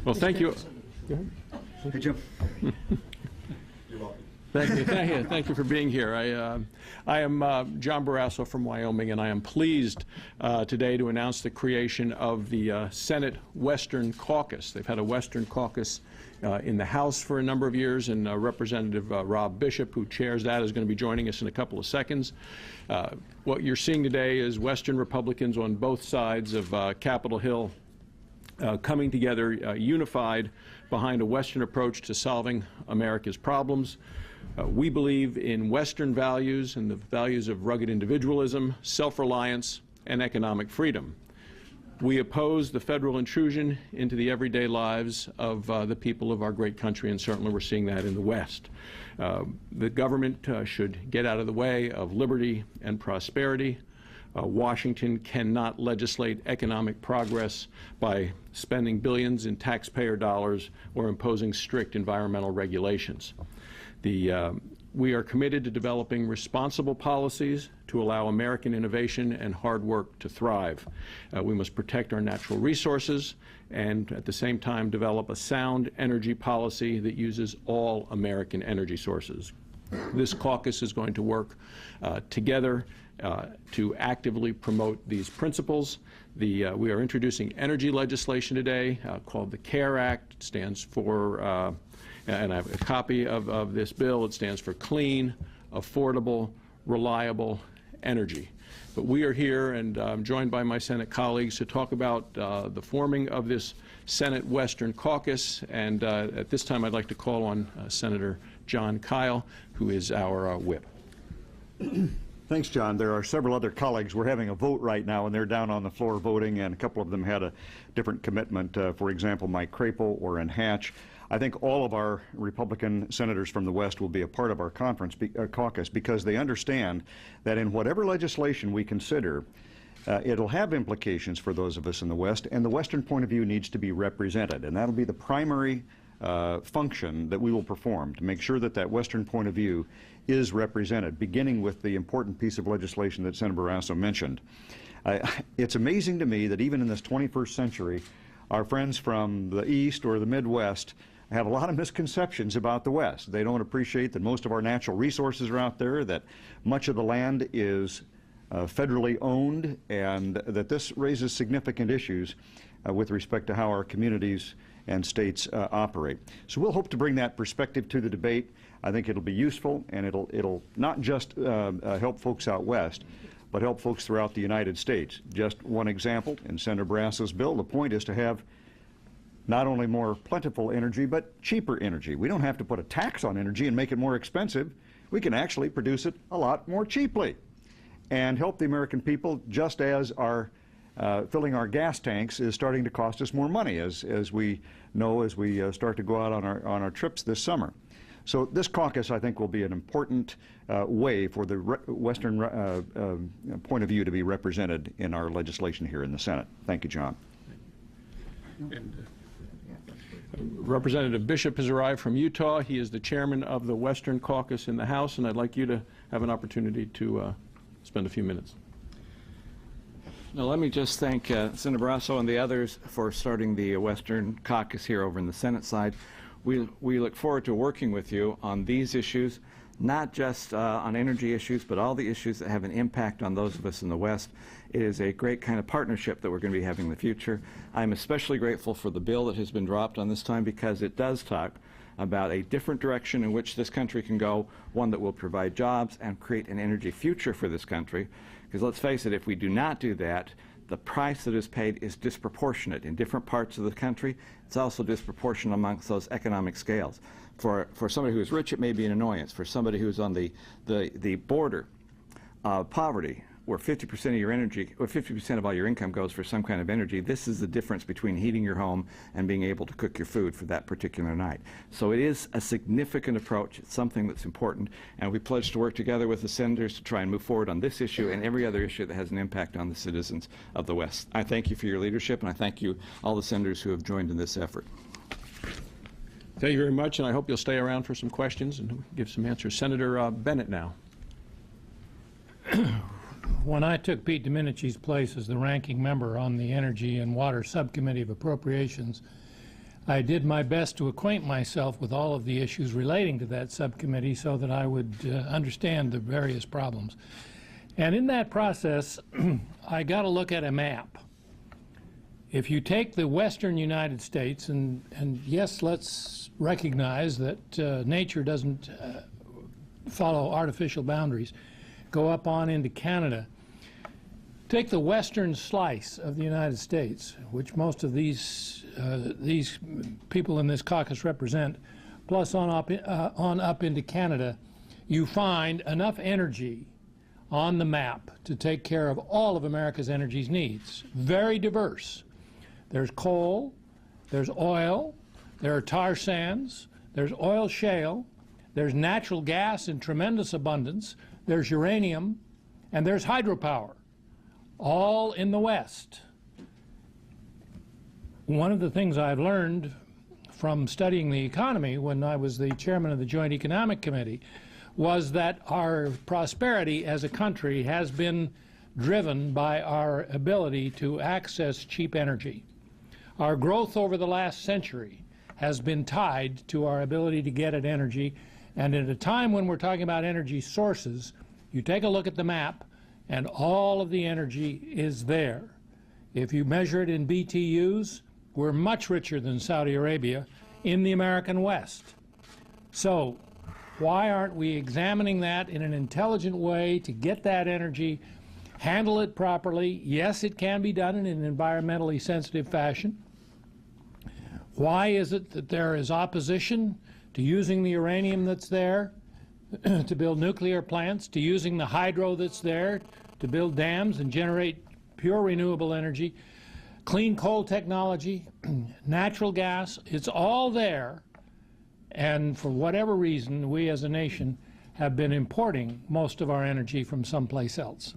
Well, thank you. Hey, Jim. You're welcome. Thank you for being here. I am Jon Barrasso from Wyoming, and I am pleased today to announce the creation of the Senate Western Caucus. They've had a Western Caucus in the House for a number of years, and Representative Rob Bishop, who chairs that, is going to be joining us in a couple of seconds. What you're seeing today is Western Republicans on both sides of Capitol Hill coming together unified behind a Western approach to solving America's problems. We believe in Western values and the values of rugged individualism, self-reliance, and economic freedom. We oppose the federal intrusion into the everyday lives of the people of our great country, and certainly we're seeing that in the West. The government should get out of the way of liberty and prosperity. Washington cannot legislate economic progress by spending billions in taxpayer dollars or imposing strict environmental regulations. We are committed to developing responsible policies to allow American innovation and hard work to thrive. We must protect our natural resources and at the same time develop a sound energy policy that uses all American energy sources. This caucus is going to work together to actively promote these principles. We are introducing energy legislation today called the CARE Act. It stands for, and I have a copy of this bill, it stands for Clean, Affordable, Reliable Energy. But we are here, and I'm joined by my Senate colleagues, to talk about the forming of this Senate Western Caucus. And at this time, I'd like to call on Senator Jon Kyl, who is our whip. Thanks, John. There are several other colleagues. We're having a vote right now, and they're down on the floor voting, and a couple of them had a different commitment. For example, Mike Crapo, Orrin Hatch. I think all of our Republican senators from the West will be a part of our caucus because they understand that in whatever legislation we consider, it'll have implications for those of us in the West, and the Western point of view needs to be represented, and that'll be the primary function that we will perform to make sure that that Western point of view is represented, beginning with the important piece of legislation that Senator Barrasso mentioned. It's amazing to me that even in this 21st century, our friends from the East or the Midwest have a lot of misconceptions about the West. They don't appreciate that most of our natural resources are out there, that much of the land is federally owned, and that this raises significant issues with respect to how our communities and states operate. So we'll hope to bring that perspective to the debate. I think it'll be useful, and it'll not just help folks out West, but help folks throughout the United States. Just one example, in Senator Barrasso's bill, the point is to have not only more plentiful energy, but cheaper energy. We don't have to put a tax on energy and make it more expensive. We can actually produce it a lot more cheaply and help the American people, just as our filling our gas tanks is starting to cost us more money, as we know as we start to go out on our trips this summer. So this caucus, I think, will be an important way for the Western point of view to be represented in our legislation here in the Senate. Thank you, John. And, Representative Bishop has arrived from Utah. He is the chairman of the Western Caucus in the House, and I'd like you to have an opportunity to spend a few minutes. Now, let me just thank Senator Barrasso and the others for starting the Western Caucus here over in the Senate side. We look forward to working with you on these issues, not just on energy issues, but all the issues that have an impact on those of us in the West. It is a great kind of partnership that we're going to be having in the future. I'm especially grateful for the bill that has been dropped on this time, because it does talk about a different direction in which this country can go, one that will provide jobs and create an energy future for this country. Because let's face it, if we do not do that, the price that is paid is disproportionate in different parts of the country. It's also disproportionate amongst those economic scales. For somebody who is rich, it may be an annoyance. For somebody who's on the border of poverty, where 50% of your energy, or 50% of all your income goes for some kind of energy, this is the difference between heating your home and being able to cook your food for that particular night. So it is a significant approach. It's something that's important, and we pledge to work together with the senators to try and move forward on this issue and every other issue that has an impact on the citizens of the West. I thank you for your leadership, and I thank you, all the senators who have joined in this effort. Thank you very much, and I hope you'll stay around for some questions and give some answers. Senator Bennett now. When I took Pete Domenici's place as the ranking member on the Energy and Water Subcommittee of Appropriations, I did my best to acquaint myself with all of the issues relating to that subcommittee so that I would understand the various problems. And in that process, I got to look at a map. If you take the western United States, and yes, let's recognize that nature doesn't follow artificial boundaries, go up on into Canada. Take the western slice of the United States, which most of these people in this caucus represent, plus on up into Canada, you find enough energy on the map to take care of all of America's energy needs. Very diverse. There's coal, there's oil, there are tar sands, there's oil shale, there's natural gas in tremendous abundance, there's uranium, and there's hydropower, all in the West. One of the things I've learned from studying the economy when I was the chairman of the Joint Economic Committee was that our prosperity as a country has been driven by our ability to access cheap energy. Our growth over the last century has been tied to our ability to get at energy, and at a time when we're talking about energy sources, you take a look at the map and all of the energy is there. If you measure it in BTUs, we're much richer than Saudi Arabia in the American West. So why aren't we examining that in an intelligent way to get that energy, handle it properly? Yes, it can be done in an environmentally sensitive fashion. Why is it that there is opposition to using the uranium that's there to build nuclear plants, to using the hydro that's there to build dams and generate pure renewable energy, clean coal technology, natural gas? It's all there, and for whatever reason, we as a nation have been importing most of our energy from someplace else.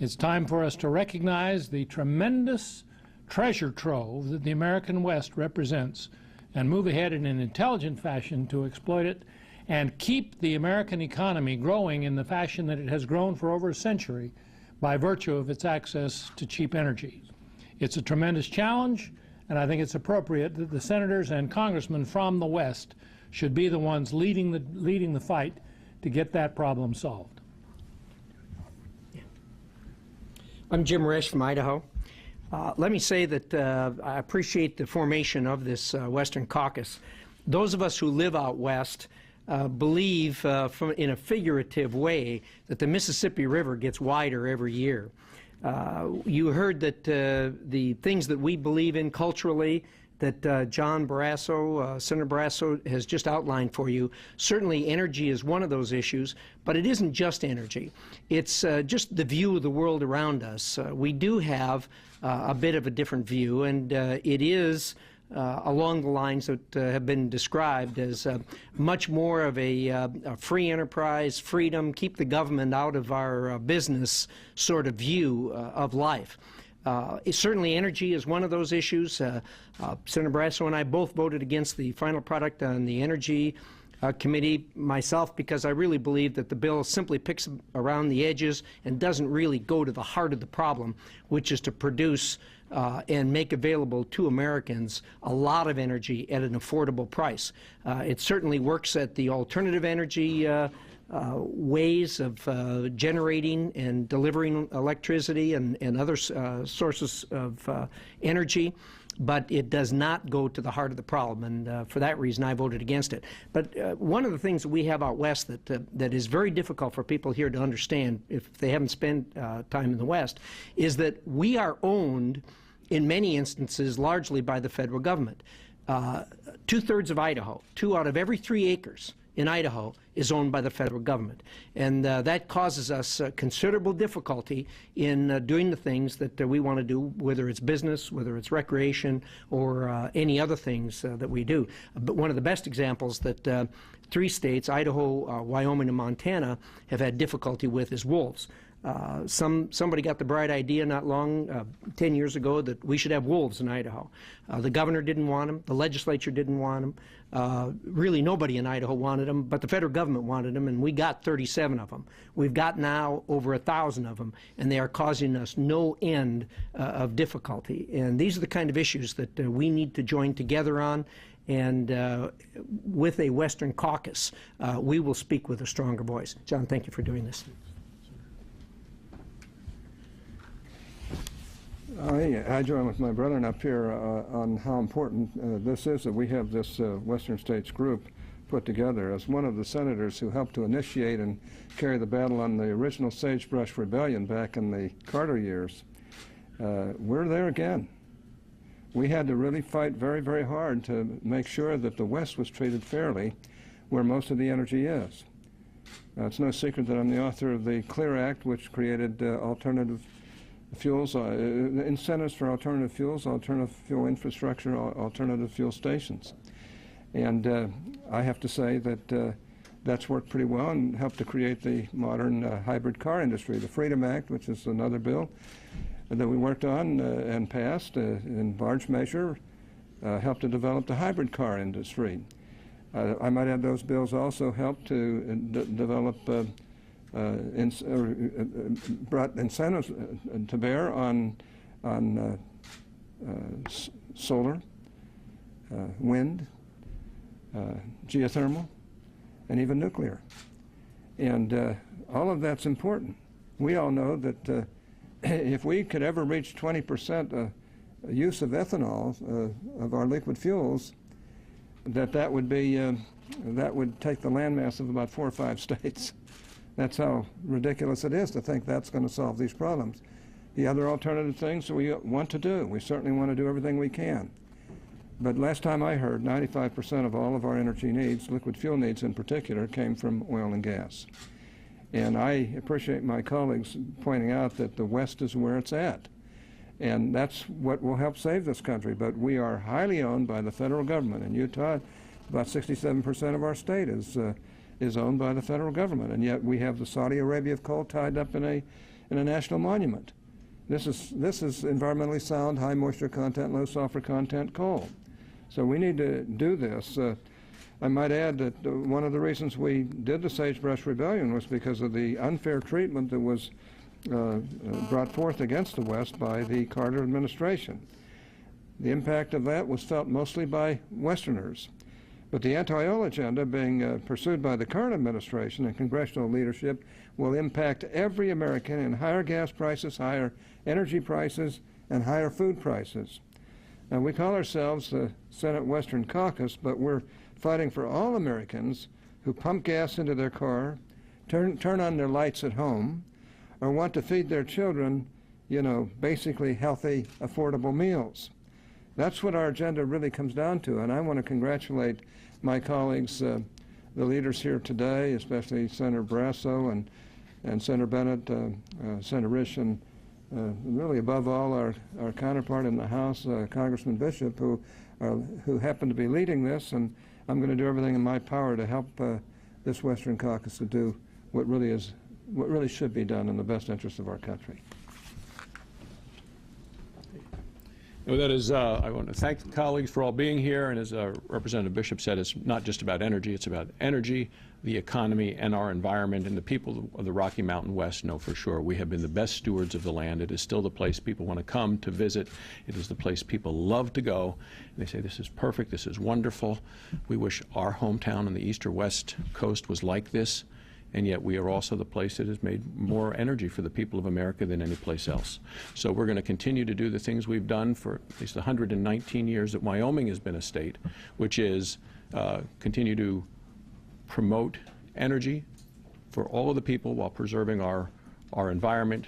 It's time for us to recognize the tremendous treasure trove that the American West represents and move ahead in an intelligent fashion to exploit it and keep the American economy growing in the fashion that it has grown for over a century by virtue of its access to cheap energy. It's a tremendous challenge, and I think it's appropriate that the senators and congressmen from the West should be the ones leading the fight to get that problem solved. I'm Jim Risch from Idaho. Let me say that I appreciate the formation of this Western Caucus. Those of us who live out west believe in a figurative way that the Mississippi River gets wider every year. You heard that the things that we believe in culturally that Jon Barrasso, Senator Barrasso has just outlined for you. Certainly energy is one of those issues, but it isn't just energy. It's just the view of the world around us. We do have a bit of a different view, and it is along the lines that have been described as much more of a free enterprise, freedom, keep the government out of our business sort of view of life. Certainly energy is one of those issues. Senator Barrasso and I both voted against the final product on the Energy Committee, myself, because I really believe that the bill simply picks around the edges and doesn't really go to the heart of the problem, which is to produce and make available to Americans a lot of energy at an affordable price. It certainly works at the alternative energy ways of generating and delivering electricity and other sources of energy, but it does not go to the heart of the problem, and for that reason I voted against it. But one of the things that we have out west that is very difficult for people here to understand if they haven't spent time in the West is that we are owned in many instances largely by the federal government. Two-thirds of Idaho, 2 out of every 3 acres in Idaho is owned by the federal government, and that causes us considerable difficulty in doing the things that we want to do, whether it's business, whether it's recreation, or any other things that we do. But one of the best examples that 3 states, Idaho, Wyoming, and Montana, have had difficulty with is wolves. Somebody got the bright idea not long, 10 years ago, that we should have wolves in Idaho. The governor didn't want them. The legislature didn't want them. Really nobody in Idaho wanted them, but the federal government wanted them, and we got 37 of them. We've got now over 1,000 of them, and they are causing us no end of difficulty. And these are the kind of issues that we need to join together on. And with a Western Caucus, we will speak with a stronger voice. John, thank you for doing this. I join with my brethren up here on how important this is that we have this Western States group put together. As one of the senators who helped to initiate and carry the battle on the original Sagebrush Rebellion back in the Carter years, we're there again. We had to really fight very, very hard to make sure that the West was treated fairly where most of the energy is. It's no secret that I'm the author of the CLEAR Act, which created alternative fuels, incentives for alternative fuels, alternative fuel infrastructure, alternative fuel stations. And I have to say that that's worked pretty well and helped to create the modern hybrid car industry. The Freedom Act, which is another bill that we worked on and passed in large measure, helped to develop the hybrid car industry. I might add those bills also helped to develop brought incentives to bear on solar, wind, geothermal, and even nuclear. And all of that's important. We all know that if we could ever reach 20% use of ethanol of our liquid fuels, that would be that would take the landmass of about 4 or 5 states. That's how ridiculous it is to think that's going to solve these problems. The other alternative things we want to do, we certainly want to do everything we can. But last time I heard, 95% of all of our energy needs, liquid fuel needs in particular, came from oil and gas. And I appreciate my colleagues pointing out that the West is where it's at. And that's what will help save this country. But we are highly owned by the federal government. In Utah, about 67% of our state is owned by the federal government. And yet we have the Saudi Arabia of coal tied up in a national monument. This is environmentally sound, high moisture content, low sulfur content coal. So we need to do this. I might add that one of the reasons we did the Sagebrush Rebellion was because of the unfair treatment that was brought forth against the West by the Carter administration. The impact of that was felt mostly by Westerners. But the anti-oil agenda being pursued by the current administration and congressional leadership will impact every American in higher gas prices, higher energy prices, and higher food prices. Now, we call ourselves the Senate Western Caucus, but we're fighting for all Americans who pump gas into their car, turn on their lights at home, or want to feed their children, you know, basically healthy, affordable meals. That's what our agenda really comes down to, and I want to congratulate my colleagues, the leaders here today, especially Senator Barrasso and Senator Bennett, Senator Risch, and really above all our counterpart in the House, Congressman Bishop, who happened to be leading this, and I'm going to do everything in my power to help this Western Caucus to do what really should be done in the best interest of our country. Well, that is, I want to thank the colleagues for all being here, and as Representative Bishop said, it's not just about energy, it's about energy, the economy, and our environment, and the people of the Rocky Mountain West know for sure we have been the best stewards of the land. It is still the place people want to come to visit. It is the place people love to go. And they say, this is perfect, this is wonderful. We wish our hometown on the east or west coast was like this. And yet we are also the place that has made more energy for the people of America than any place else. So we're going to continue to do the things we've done for at least 119 years that Wyoming has been a state, which is continue to promote energy for all of the people while preserving our environment